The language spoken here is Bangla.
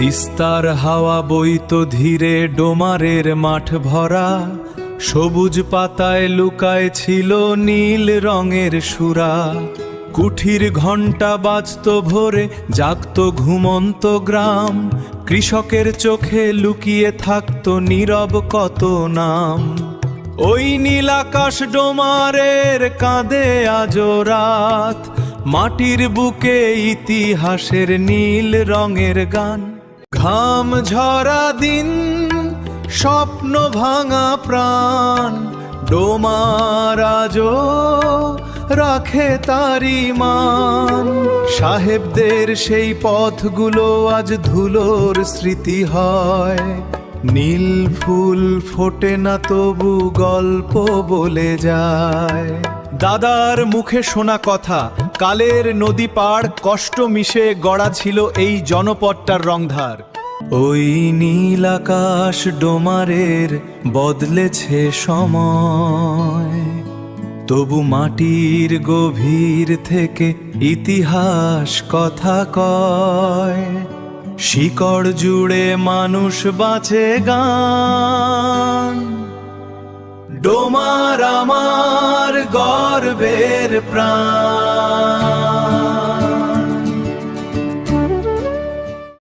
তিস্তার হাওয়া বইতো ধীরে, ডোমারের মাঠ ভরা, সবুজ পাতায় লুকায় ছিল নীল রঙের সুরা। কুঠির ঘণ্টা বাজত ভোরে, জাগত ঘুমন্ত গ্রাম, কৃষকের চোখে লুকিয়ে থাকতো নীরব কত নাম। ওই নীল আকাশ ডোমারের কাঁদে আজো রাত, মাটির বুকে ইতিহাসের নীল রঙের গান। ঘাম ঝরা দিন, স্বপ্ন ভাঙা প্রাণ, ডোমার আজো রাখে তারি মান। সাহেবদের সেই পথগুলো আজ ধুলোর স্মৃতি হয়, নীল ফুল ফোটে না তবু গল্প বলে যায়। দাদার মুখে শোনা কথা, কালের নদী পাড় কষ্ট মিশে গড়া ছিল এই জনপদটার রংধার। ওই নীল আকাশ ডোমারের বদলেছে সময়, তবু মাটির গভীর থেকে ইতিহাস কথা কয়। শিকড় জুড়ে মানুষ বাঁচে গান, ডোমার আমার গর্বের প্রাণ।